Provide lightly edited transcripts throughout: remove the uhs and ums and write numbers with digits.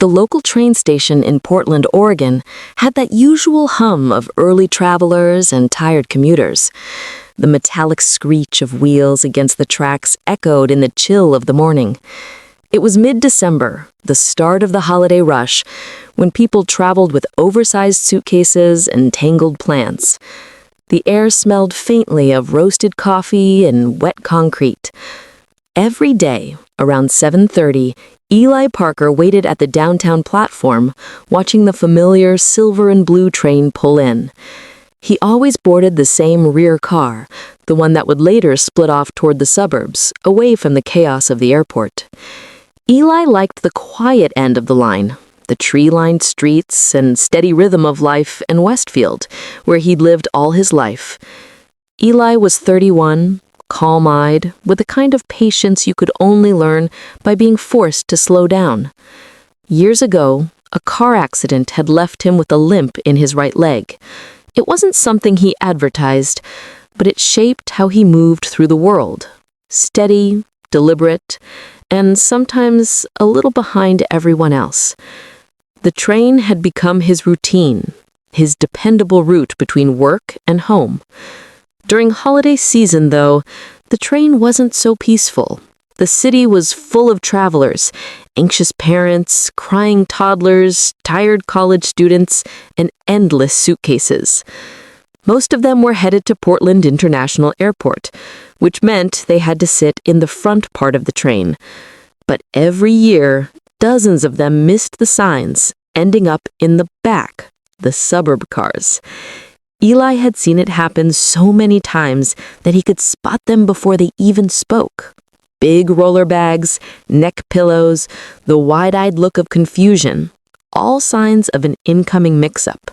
The local train station in Portland, Oregon, had that usual hum of early travelers and tired commuters. The metallic screech of wheels against the tracks echoed in the chill of the morning. It was mid-December, the start of the holiday rush, when people traveled with oversized suitcases and tangled plants. The air smelled faintly of roasted coffee and wet concrete. Every day, around 7:30, Eli Parker waited at the downtown platform, watching the familiar silver and blue train pull in. He always boarded the same rear car, the one that would later split off toward the suburbs, away from the chaos of the airport. Eli liked the quiet end of the line, the tree-lined streets and steady rhythm of life in Westfield, where he'd lived all his life. Eli was 31, calm-eyed, with the kind of patience you could only learn by being forced to slow down. Years ago, a car accident had left him with a limp in his right leg. It wasn't something he advertised, but it shaped how he moved through the world. Steady, deliberate, and sometimes a little behind everyone else. The train had become his routine, his dependable route between work and home. During holiday season, though, the train wasn't so peaceful. The city was full of travelers, anxious parents, crying toddlers, tired college students, and endless suitcases. Most of them were headed to Portland International Airport, which meant they had to sit in the front part of the train. But every year, dozens of them missed the signs, ending up in the back, the suburb cars. Eli had seen it happen so many times that he could spot them before they even spoke. Big roller bags, neck pillows, the wide-eyed look of confusion, all signs of an incoming mix-up.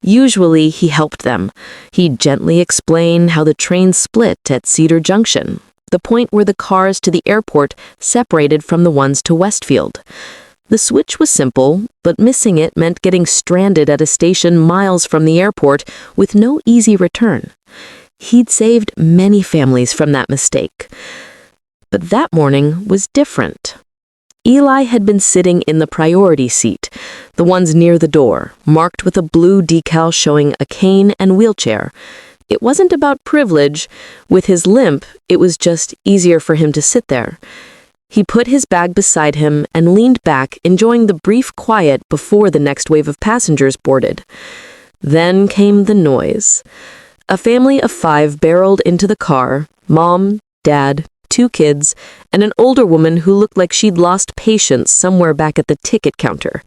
Usually, he helped them. He'd gently explain how the train split at Cedar Junction, the point where the cars to the airport separated from the ones to Westfield. The switch was simple, but missing it meant getting stranded at a station miles from the airport with no easy return. He'd saved many families from that mistake. But that morning was different. Eli had been sitting in the priority seat, the ones near the door, marked with a blue decal showing a cane and wheelchair. It wasn't about privilege. With his limp, it was just easier for him to sit there. He put his bag beside him and leaned back, enjoying the brief quiet before the next wave of passengers boarded. Then came the noise. A family of 5 barreled into the car, mom, dad, 2 kids, and an older woman who looked like she'd lost patience somewhere back at the ticket counter.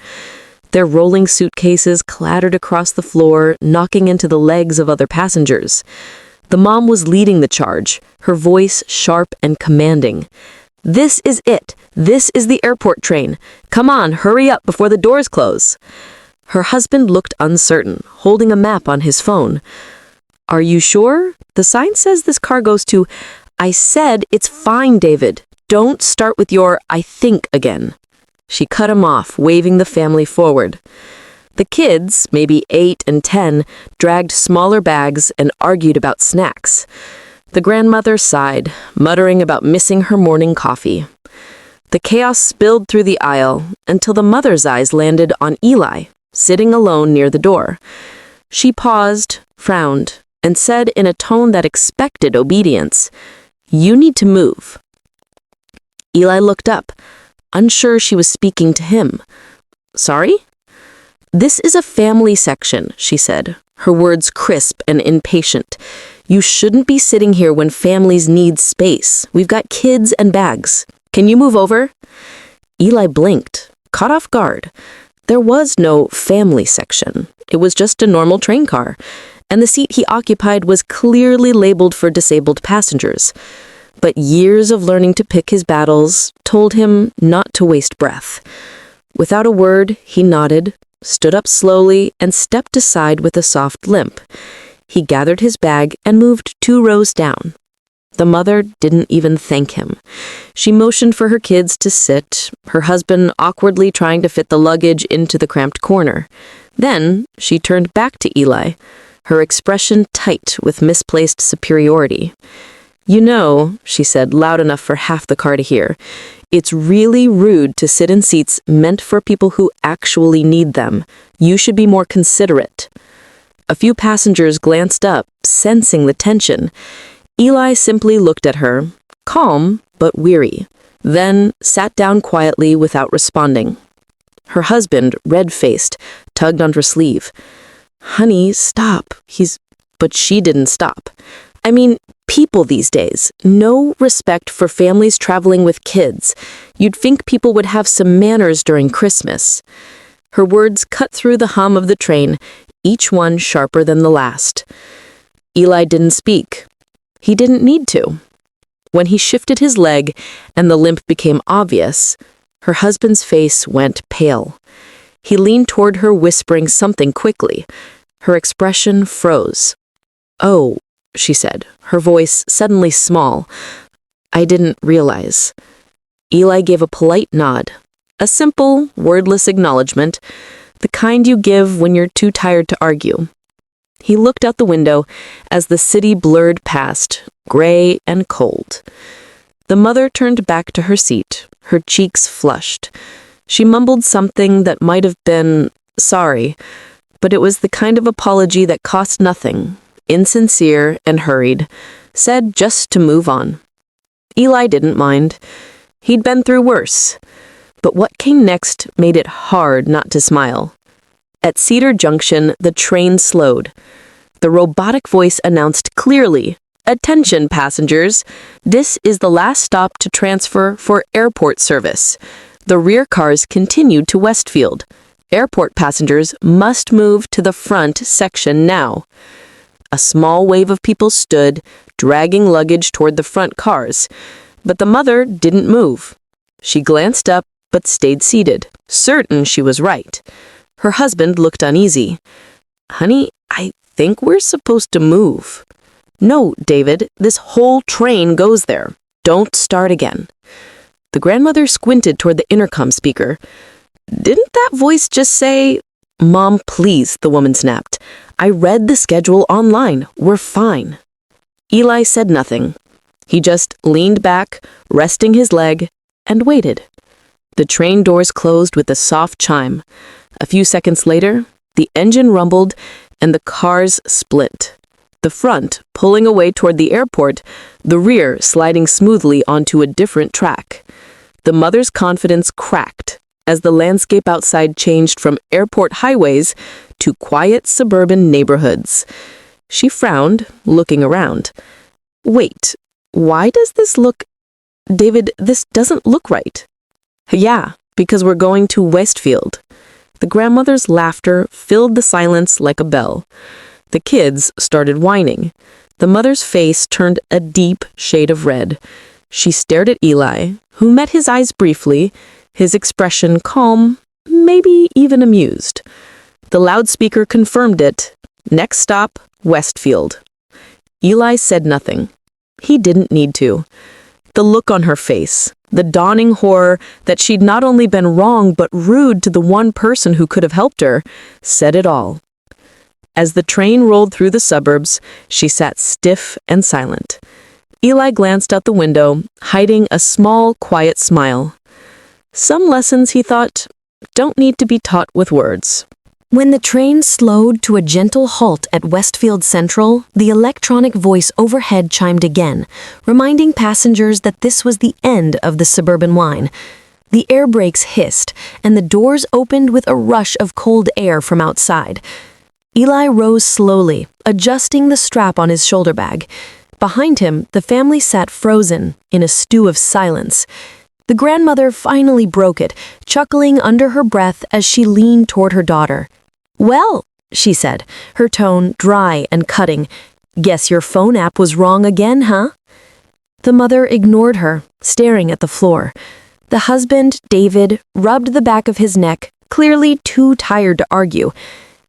Their rolling suitcases clattered across the floor, knocking into the legs of other passengers. The mom was leading the charge, her voice sharp and commanding. "This is it. This is the airport train. Come on, hurry up before the doors close." Her husband looked uncertain, holding a map on his phone. "Are you sure? The sign says this car goes to—" "I said it's fine, David. Don't start with your 'I think' again." She cut him off, waving the family forward. The kids, maybe 8 and 10, dragged smaller bags and argued about snacks. The grandmother sighed, muttering about missing her morning coffee. The chaos spilled through the aisle until the mother's eyes landed on Eli, sitting alone near the door. She paused, frowned, and said in a tone that expected obedience, "You need to move." Eli looked up, unsure she was speaking to him. "Sorry?" "This is a family section," she said, her words crisp and impatient. "You shouldn't be sitting here when families need space. We've got kids and bags. Can you move over?" Eli blinked, caught off guard. There was no family section. It was just a normal train car, and the seat he occupied was clearly labeled for disabled passengers. But years of learning to pick his battles told him not to waste breath. Without a word, he nodded, stood up slowly, and stepped aside with a soft limp. He gathered his bag and moved 2 rows down. The mother didn't even thank him. She motioned for her kids to sit, her husband awkwardly trying to fit the luggage into the cramped corner. Then she turned back to Eli, her expression tight with misplaced superiority. "You know," she said loud enough for half the car to hear, It's really rude to sit in seats meant for people who actually need them. You should be more considerate." A few passengers glanced up, sensing the tension. Eli simply looked at her, calm but weary, then sat down quietly without responding. Her husband, red-faced, tugged on her sleeve. "Honey, stop." But she didn't stop. I mean, people these days, no respect for families traveling with kids. You'd think people would have some manners during Christmas. Her words cut through the hum of the train, each one sharper than the last. Eli didn't speak. He didn't need to. When he shifted his leg and the limp became obvious, her husband's face went pale. He leaned toward her, whispering something quickly. Her expression froze. "Oh," she said, her voice suddenly small. "I didn't realize." Eli gave a polite nod, a simple, wordless acknowledgement, the kind you give when you're too tired to argue. He looked out the window as the city blurred past, gray and cold. The mother turned back to her seat, her cheeks flushed. She mumbled something that might have been sorry, but it was the kind of apology that cost nothing, insincere and hurried, said just to move on. Eli didn't mind. He'd been through worse. But what came next made it hard not to smile. At Cedar Junction, the train slowed. The robotic voice announced clearly, "Attention, passengers. This is the last stop to transfer for airport service." The rear cars continued to Westfield. Airport passengers must move to the front section now. A small wave of people stood, dragging luggage toward the front cars. But the mother didn't move. She glanced up, but stayed seated, certain she was right. Her husband looked uneasy. "Honey, I think we're supposed to move." "No, David, this whole train goes there. Don't start again." The grandmother squinted toward the intercom speaker. "Didn't that voice just say—" "Mom, please," the woman snapped. "I read the schedule online. We're fine." Eli said nothing. He just leaned back, resting his leg, and waited. The train doors closed with a soft chime. A few seconds later, the engine rumbled and the cars split. The front pulling away toward the airport, the rear sliding smoothly onto a different track. The mother's confidence cracked as the landscape outside changed from airport highways to quiet suburban neighborhoods. She frowned, looking around. "Wait, why does this look— David, this doesn't look right." "Yeah, because we're going to Westfield." The grandmother's laughter filled the silence like a bell. The kids started whining. The mother's face turned a deep shade of red. She stared at Eli, who met his eyes briefly, his expression calm, maybe even amused. The loudspeaker confirmed it. Next stop, Westfield. Eli said nothing. He didn't need to. The look on her face, the dawning horror that she'd not only been wrong but rude to the one person who could have helped her, said it all. As the train rolled through the suburbs, she sat stiff and silent. Eli glanced out the window, hiding a small, quiet smile. Some lessons, he thought, don't need to be taught with words. When the train slowed to a gentle halt at Westfield Central, the electronic voice overhead chimed again, reminding passengers that this was the end of the suburban line. The air brakes hissed, and the doors opened with a rush of cold air from outside. Eli rose slowly, adjusting the strap on his shoulder bag. Behind him, the family sat frozen, in a stew of silence. The grandmother finally broke it, chuckling under her breath as she leaned toward her daughter. "Well," she said, her tone dry and cutting, "guess your phone app was wrong again, huh?" The mother ignored her, staring at the floor. The husband, David, rubbed the back of his neck, clearly too tired to argue.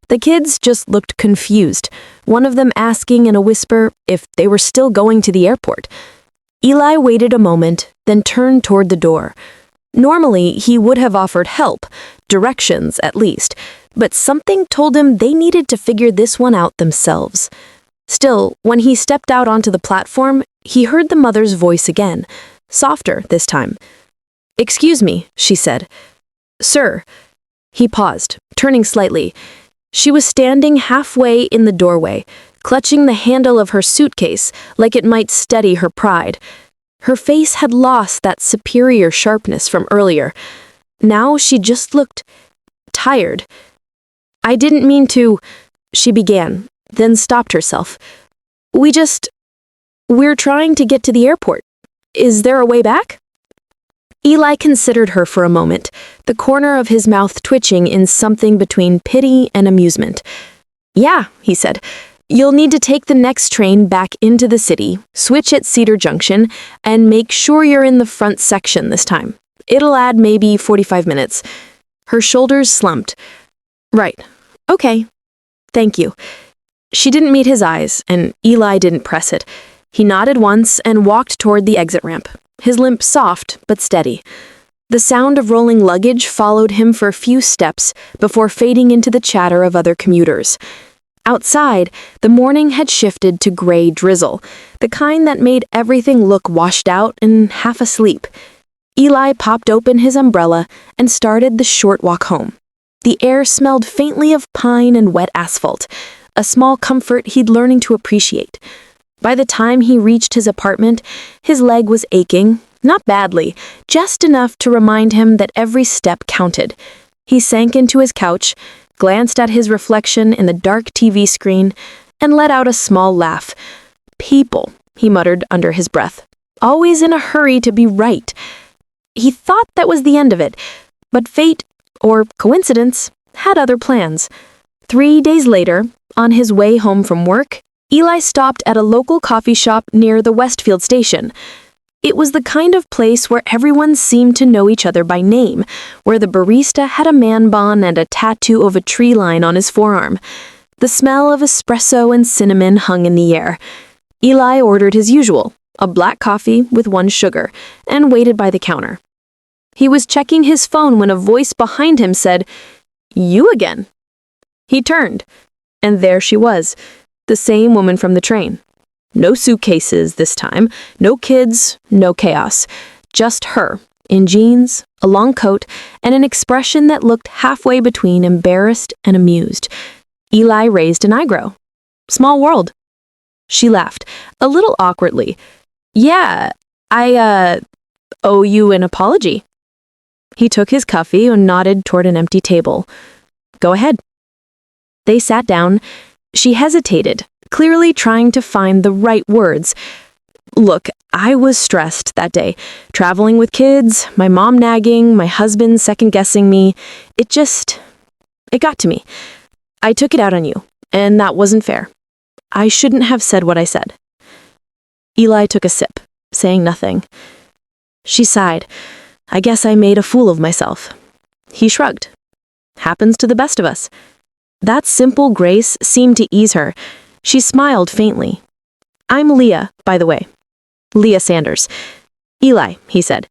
The kids just looked confused, one of them asking in a whisper if they were still going to the airport. Eli waited a moment, then turned toward the door. Normally, he would have offered help, directions at least, but something told him they needed to figure this one out themselves. Still, when he stepped out onto the platform, he heard the mother's voice again, softer this time. "Excuse me," she said. "Sir." He paused, turning slightly. She was standing halfway in the doorway, clutching the handle of her suitcase like it might steady her pride. Her face had lost that superior sharpness from earlier. Now she just looked tired. "I didn't mean to," she began, then stopped herself. We're trying to get to the airport. Is there a way back?" Eli considered her for a moment, the corner of his mouth twitching in something between pity and amusement. "Yeah," he said. "You'll need to take the next train back into the city, switch at Cedar Junction, and make sure you're in the front section this time. It'll add maybe 45 minutes. Her shoulders slumped. "Right. Okay. Thank you." She didn't meet his eyes, and Eli didn't press it. He nodded once and walked toward the exit ramp, his limp soft but steady. The sound of rolling luggage followed him for a few steps before fading into the chatter of other commuters. Outside, the morning had shifted to gray drizzle, the kind that made everything look washed out and half asleep. Eli popped open his umbrella and started the short walk home. The air smelled faintly of pine and wet asphalt, a small comfort he'd learning to appreciate. By the time he reached his apartment, his leg was aching, not badly, just enough to remind him that every step counted. He sank into his couch, glanced at his reflection in the dark TV screen, and let out a small laugh. "People," he muttered under his breath, "always in a hurry to be right." He thought that was the end of it, but fate, or coincidence, had other plans. 3 days later, on his way home from work, Eli stopped at a local coffee shop near the Westfield station. It was the kind of place where everyone seemed to know each other by name, where the barista had a man bun and a tattoo of a tree line on his forearm. The smell of espresso and cinnamon hung in the air. Eli ordered his usual, a black coffee with 1 sugar, and waited by the counter. He was checking his phone when a voice behind him said, "You again." He turned, and there she was, the same woman from the train. No suitcases this time, no kids, no chaos. Just her, in jeans, a long coat, and an expression that looked halfway between embarrassed and amused. Eli raised an eyebrow. "Small world." She laughed, a little awkwardly. "Yeah, I owe you an apology." He took his coffee and nodded toward an empty table. "Go ahead." They sat down. She hesitated, clearly trying to find the right words. "Look, I was stressed that day. Traveling with kids, my mom nagging, my husband second-guessing me. It got to me. I took it out on you, and that wasn't fair. I shouldn't have said what I said." Eli took a sip, saying nothing. She sighed. "I guess I made a fool of myself." He shrugged. "Happens to the best of us." That simple grace seemed to ease her. She smiled faintly. "I'm Leah, by the way. Leah Sanders." "Eli," he said.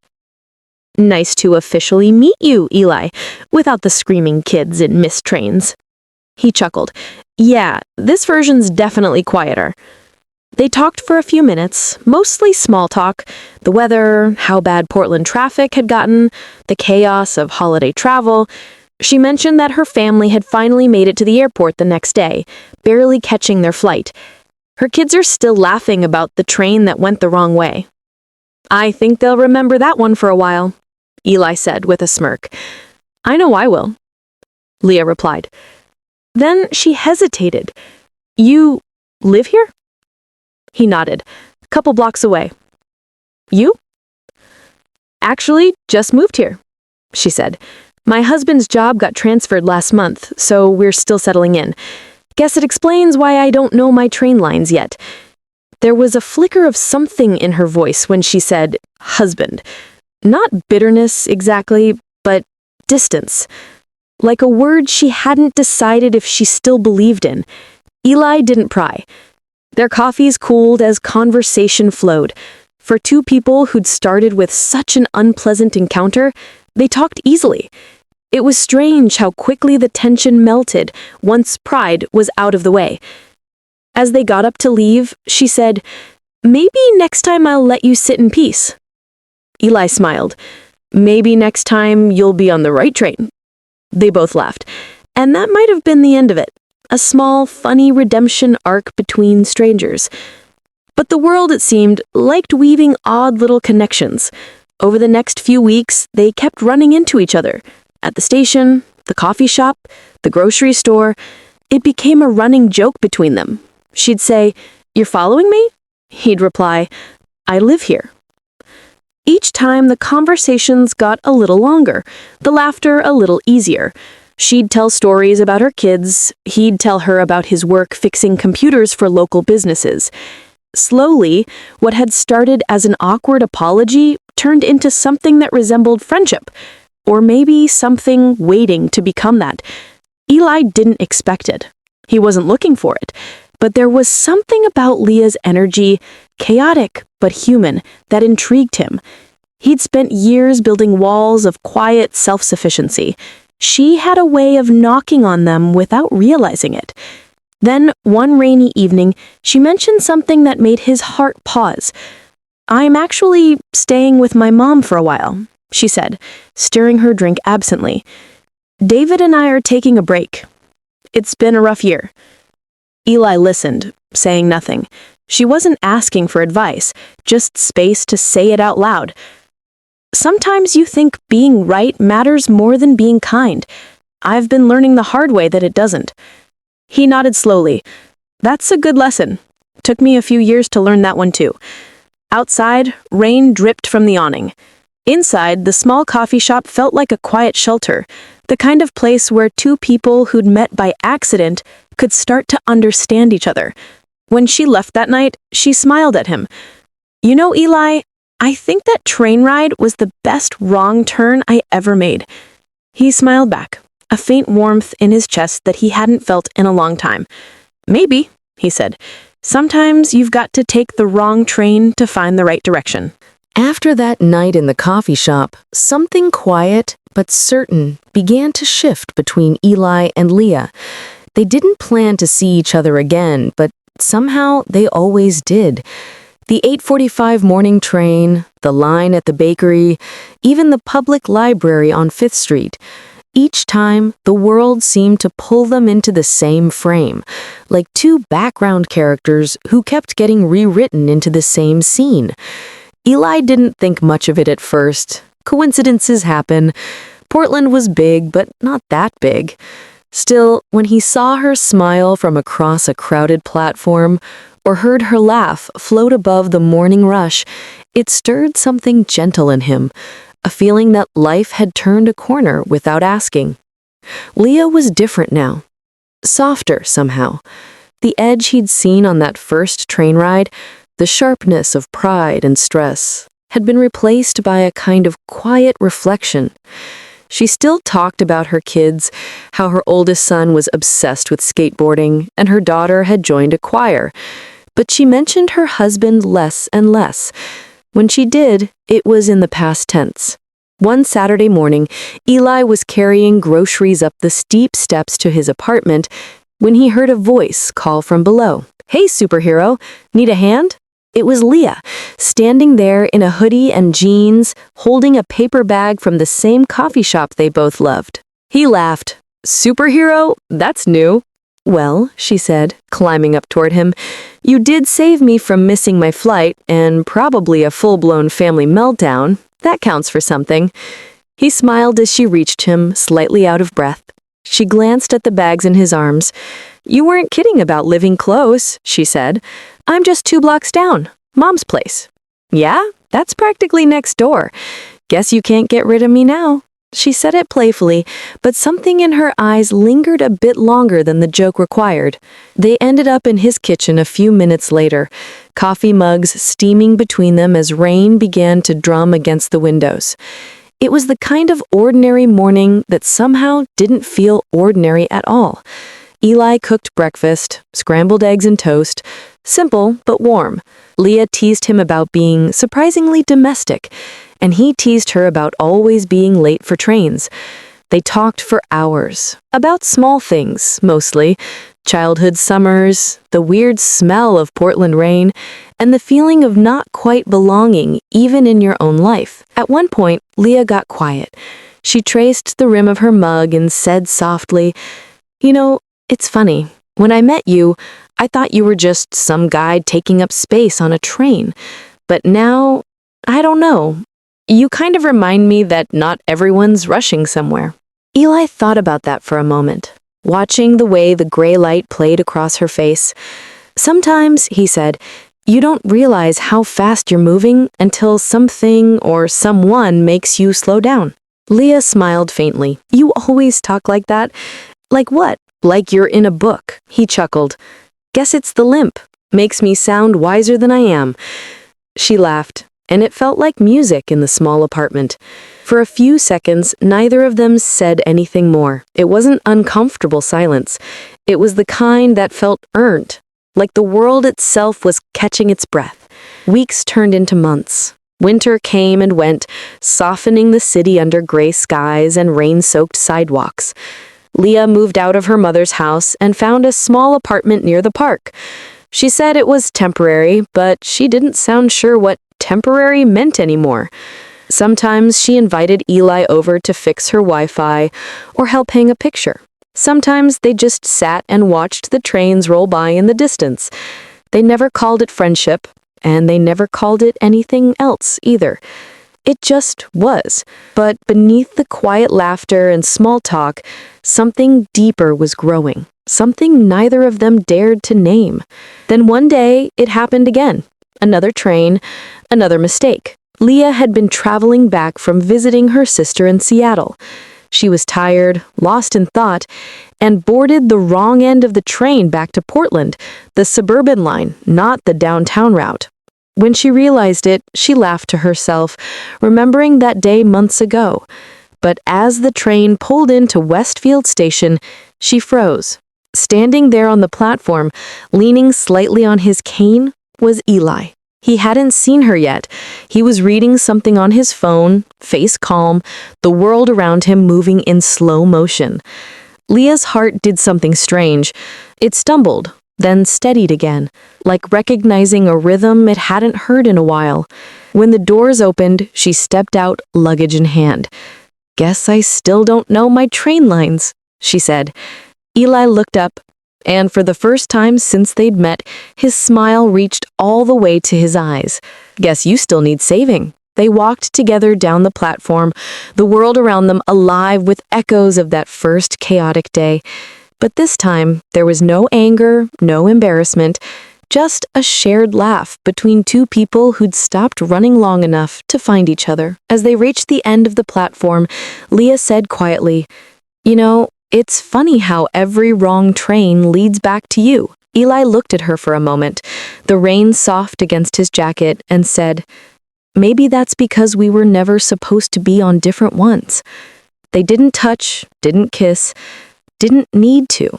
"Nice to officially meet you, Eli, without the screaming kids in missed trains." He chuckled. "Yeah, this version's definitely quieter." They talked for a few minutes, mostly small talk, the weather, how bad Portland traffic had gotten, the chaos of holiday travel. She mentioned that her family had finally made it to the airport the next day, barely catching their flight. Her kids are still laughing about the train that went the wrong way. "I think they'll remember that one for a while," Eli said with a smirk. "I know I will," Leah replied. Then she hesitated. "You live here?" He nodded. "A couple blocks away." "You?" "Actually, just moved here," she said. "My husband's job got transferred last month, so we're still settling in. Guess it explains why I don't know my train lines yet." There was a flicker of something in her voice when she said, "husband." Not bitterness exactly, but distance. Like a word she hadn't decided if she still believed in. Eli didn't pry. Their coffees cooled as conversation flowed. For 2 people who'd started with such an unpleasant encounter, they talked easily. It was strange how quickly the tension melted once pride was out of the way. As they got up to leave, she said, "Maybe next time I'll let you sit in peace." Eli smiled. Maybe next time you'll be on the right train. They both laughed, and that might have been the end of it. A small, funny redemption arc between strangers. But the world, it seemed, liked weaving odd little connections. Over the next few weeks, they kept running into each other. At the station, the coffee shop, the grocery store. It became a running joke between them. She'd say, "You're following me?" He'd reply, "I live here." Each time, the conversations got a little longer, the laughter a little easier. She'd tell stories about her kids, he'd tell her about his work fixing computers for local businesses. Slowly, what had started as an awkward apology turned into something that resembled friendship, or maybe something waiting to become that. Eli didn't expect it. He wasn't looking for it, but there was something about Leah's energy, chaotic but human, that intrigued him. He'd spent years building walls of quiet self-sufficiency. She had a way of knocking on them without realizing it. Then, one rainy evening, she mentioned something that made his heart pause. "I'm actually staying with my mom for a while," she said, stirring her drink absently. "David and I are taking a break. It's been a rough year." Eli listened, saying nothing. She wasn't asking for advice, just space to say it out loud. "Sometimes you think being right matters more than being kind. I've been learning the hard way that it doesn't." He nodded slowly. "That's a good lesson. Took me a few years to learn that one too." Outside, rain dripped from the awning. Inside, the small coffee shop felt like a quiet shelter, the kind of place where two people who'd met by accident could start to understand each other. When she left that night, she smiled at him. "You know, Eli, I think that train ride was the best wrong turn I ever made." He smiled back, a faint warmth in his chest that he hadn't felt in a long time. "Maybe," he said. "Sometimes you've got to take the wrong train to find the right direction." After that night in the coffee shop, something quiet but certain began to shift between Eli and Leah. They didn't plan to see each other again, but somehow they always did. The 8:45 morning train, the line at the bakery, even the public library on 5th Street. Each time, the world seemed to pull them into the same frame, like two background characters who kept getting rewritten into the same scene. Eli didn't think much of it at first. Coincidences happen. Portland was big, but not that big. Still, when he saw her smile from across a crowded platform, or heard her laugh float above the morning rush, it stirred something gentle in him, a feeling that life had turned a corner without asking. Leah was different now. Softer, somehow. The edge he'd seen on that first train ride, the sharpness of pride and stress, had been replaced by a kind of quiet reflection. She still talked about her kids, how her oldest son was obsessed with skateboarding and her daughter had joined a choir, but she mentioned her husband less and less. When she did, it was in the past tense. One Saturday morning, Eli was carrying groceries up the steep steps to his apartment when he heard a voice call from below. "Hey, superhero, need a hand?" It was Leah, standing there in a hoodie and jeans, holding a paper bag from the same coffee shop they both loved. He laughed. "Superhero? That's new." "Well," she said, climbing up toward him, "you did save me from missing my flight and probably a full-blown family meltdown. That counts for something." He smiled as she reached him, slightly out of breath. She glanced at the bags in his arms. "You weren't kidding about living close," she said. "I'm just 2 blocks down. Mom's place." "Yeah, that's practically next door. Guess you can't get rid of me now." She said it playfully, but something in her eyes lingered a bit longer than the joke required. They ended up in his kitchen a few minutes later, coffee mugs steaming between them as rain began to drum against the windows. It was the kind of ordinary morning that somehow didn't feel ordinary at all. Eli cooked breakfast, scrambled eggs and toast, simple but warm. Leah teased him about being surprisingly domestic, and he teased her about always being late for trains. They talked for hours, about small things, mostly. Childhood summers, the weird smell of Portland rain, and the feeling of not quite belonging even in your own life. At one point, Leah got quiet. She traced the rim of her mug and said softly, "You know, it's funny. When I met you, I thought you were just some guy taking up space on a train. But now, I don't know. You kind of remind me that not everyone's rushing somewhere." Eli thought about that for a moment, watching the way the gray light played across her face. "Sometimes," he said, "you don't realize how fast you're moving until something or someone makes you slow down." Leah smiled faintly. "You always talk like that." "Like what?" "Like you're in a book," he chuckled. "Guess it's the limp. Makes me sound wiser than I am." She laughed, and it felt like music in the small apartment. For a few seconds, neither of them said anything more. It wasn't uncomfortable silence. It was the kind that felt earned, like the world itself was catching its breath. Weeks turned into months. Winter came and went, softening the city under gray skies and rain-soaked sidewalks. Leah moved out of her mother's house and found a small apartment near the park. She said it was temporary, but she didn't sound sure what temporary meant anymore. Sometimes she invited Eli over to fix her Wi-Fi or help hang a picture. Sometimes they just sat and watched the trains roll by in the distance. They never called it friendship, and they never called it anything else either. It just was. But beneath the quiet laughter and small talk, something deeper was growing, something neither of them dared to name. Then one day, it happened again. Another train, another mistake. Leah had been traveling back from visiting her sister in Seattle. She was tired, lost in thought, and boarded the wrong end of the train back to Portland, the suburban line, not the downtown route. When she realized it, she laughed to herself, remembering that day months ago. But as the train pulled into Westfield Station, she froze. Standing there on the platform, leaning slightly on his cane, was Eli. He hadn't seen her yet. He was reading something on his phone, face calm, the world around him moving in slow motion. Leah's heart did something strange. It stumbled, then steadied again, like recognizing a rhythm it hadn't heard in a while. When the doors opened, she stepped out, luggage in hand. "Guess I still don't know my train lines," she said. Eli looked up, and for the first time since they'd met, his smile reached all the way to his eyes. "Guess you still need saving." They walked together down the platform, the world around them alive with echoes of that first chaotic day. But this time, there was no anger, no embarrassment, just a shared laugh between two people who'd stopped running long enough to find each other. As they reached the end of the platform, Leah said quietly, "You know, it's funny how every wrong train leads back to you." Eli looked at her for a moment, the rain soft against his jacket, and said, "Maybe that's because we were never supposed to be on different ones." They didn't touch, didn't kiss, didn't need to.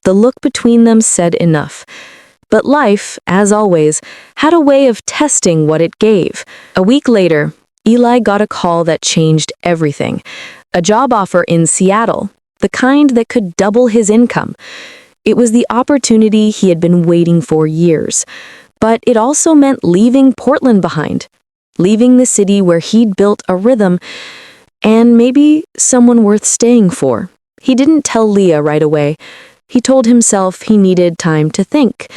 The look between them said enough. But life, as always, had a way of testing what it gave. A week later, Eli got a call that changed everything. A job offer in Seattle, the kind that could double his income. It was the opportunity he had been waiting for years. But it also meant leaving Portland behind, leaving the city where he'd built a rhythm, and maybe someone worth staying for. He didn't tell Leah right away. He told himself he needed time to think.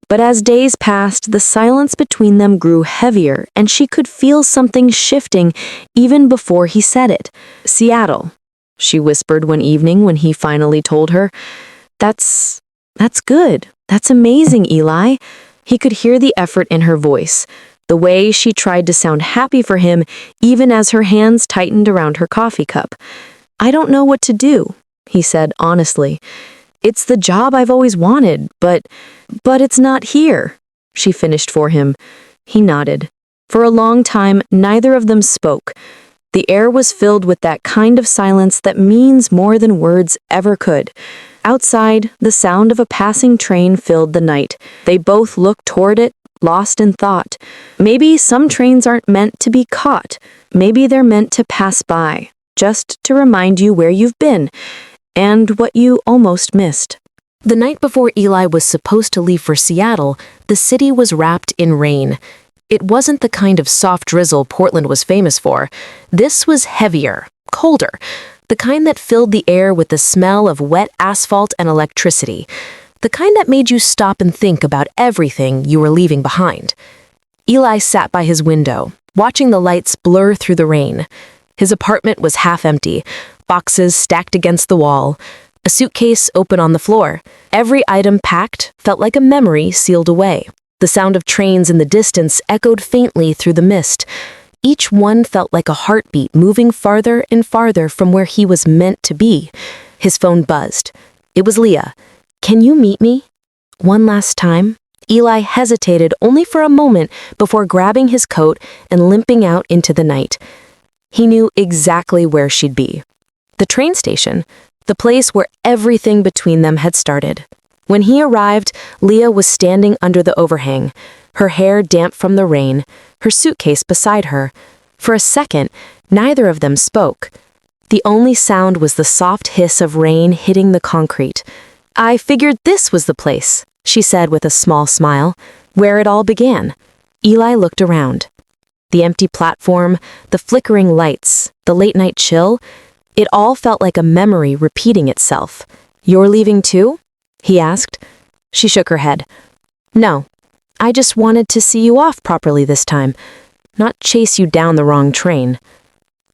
But as days passed, the silence between them grew heavier, and she could feel something shifting even before he said it. "Seattle," she whispered one evening when he finally told her. That's good. That's amazing, Eli." He could hear the effort in her voice, the way she tried to sound happy for him even as her hands tightened around her coffee cup. "I don't know what to do," he said honestly. "It's the job I've always wanted, but it's not here," she finished for him. He nodded. For a long time, neither of them spoke. The air was filled with that kind of silence that means more than words ever could. Outside, the sound of a passing train filled the night. They both looked toward it, lost in thought. Maybe some trains aren't meant to be caught. Maybe they're meant to pass by. just to remind you where you've been and what you almost missed. The night before Eli was supposed to leave for Seattle, the city was wrapped in rain. It wasn't the kind of soft drizzle Portland was famous for. This was heavier, colder, the kind that filled the air with the smell of wet asphalt and electricity, the kind that made you stop and think about everything you were leaving behind. Eli sat by his window, watching the lights blur through the rain. His apartment was half empty, boxes stacked against the wall, a suitcase open on the floor. Every item packed felt like a memory sealed away. The sound of trains in the distance echoed faintly through the mist. Each one felt like a heartbeat moving farther and farther from where he was meant to be. His phone buzzed. It was Leah. "Can you meet me?" One last time. Eli hesitated only for a moment before grabbing his coat and limping out into the night. He knew exactly where she'd be. The train station, the place where everything between them had started. When he arrived, Leah was standing under the overhang, her hair damp from the rain, her suitcase beside her. For a second, neither of them spoke. The only sound was the soft hiss of rain hitting the concrete. "I figured this was the place," she said with a small smile, "where it all began." Eli looked around. The empty platform, the flickering lights, the late-night chill, it all felt like a memory repeating itself. "You're leaving too?" he asked. She shook her head. "No, I just wanted to see you off properly this time, not chase you down the wrong train."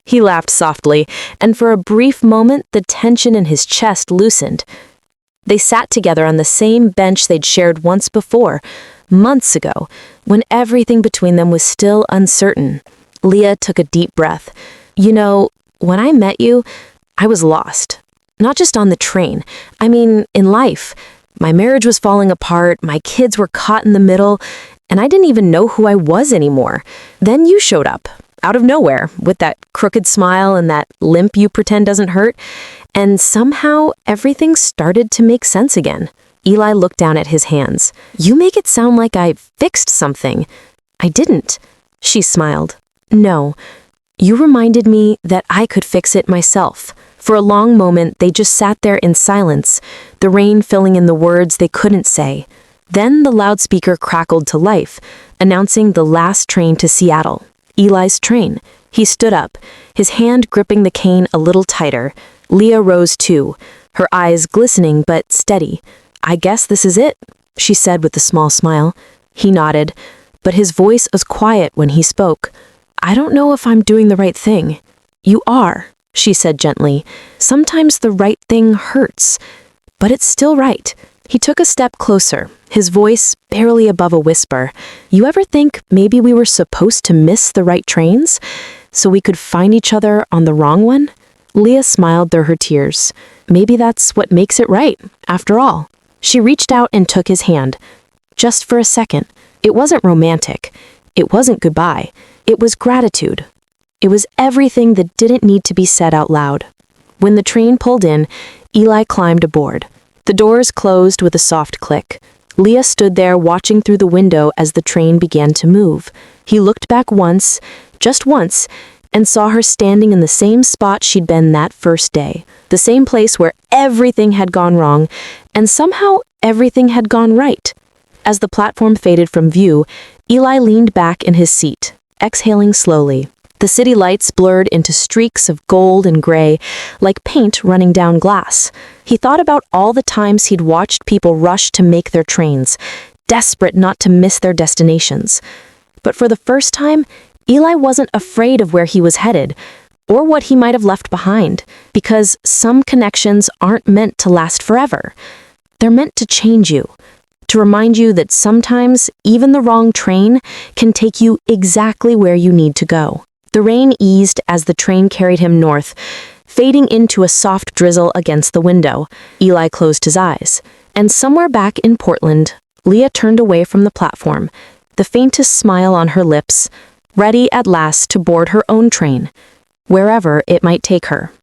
He laughed softly, and for a brief moment the tension in his chest loosened. They sat together on the same bench they'd shared once before, months ago, when everything between them was still uncertain. Leah took a deep breath. "You know, when I met you, I was lost. Not just on the train. I mean, in life. My marriage was falling apart, my kids were caught in the middle, and I didn't even know who I was anymore. Then you showed up, out of nowhere, with that crooked smile and that limp you pretend doesn't hurt, and somehow everything started to make sense again." Eli looked down at his hands. "You make it sound like I fixed something. I didn't." She smiled. "No, you reminded me that I could fix it myself." For a long moment, they just sat there in silence, the rain filling in the words they couldn't say. Then the loudspeaker crackled to life, announcing the last train to Seattle. Eli's train. He stood up, his hand gripping the cane a little tighter. Leah rose too, her eyes glistening but steady. "I guess this is it," she said with a small smile. He nodded, but his voice was quiet when he spoke. "I don't know if I'm doing the right thing." "You are," she said gently. "Sometimes the right thing hurts, but it's still right." He took a step closer, his voice barely above a whisper. "You ever think maybe we were supposed to miss the right trains, so we could find each other on the wrong one?" Leah smiled through her tears. "Maybe that's what makes it right, after all." She reached out and took his hand. Just for a second. It wasn't romantic. It wasn't goodbye. It was gratitude. It was everything that didn't need to be said out loud. When the train pulled in, Eli climbed aboard. The doors closed with a soft click. Leah stood there watching through the window as the train began to move. He looked back once, just once, and saw her standing in the same spot she'd been that first day. The same place where everything had gone wrong, and somehow everything had gone right. As the platform faded from view, Eli leaned back in his seat, exhaling slowly. The city lights blurred into streaks of gold and gray, like paint running down glass. He thought about all the times he'd watched people rush to make their trains, desperate not to miss their destinations. But for the first time, Eli wasn't afraid of where he was headed, or what he might have left behind, because some connections aren't meant to last forever. They're meant to change you, to remind you that sometimes even the wrong train can take you exactly where you need to go. The rain eased as the train carried him north, fading into a soft drizzle against the window. Eli closed his eyes, and somewhere back in Portland, Leah turned away from the platform, the faintest smile on her lips, ready at last to board her own train, wherever it might take her.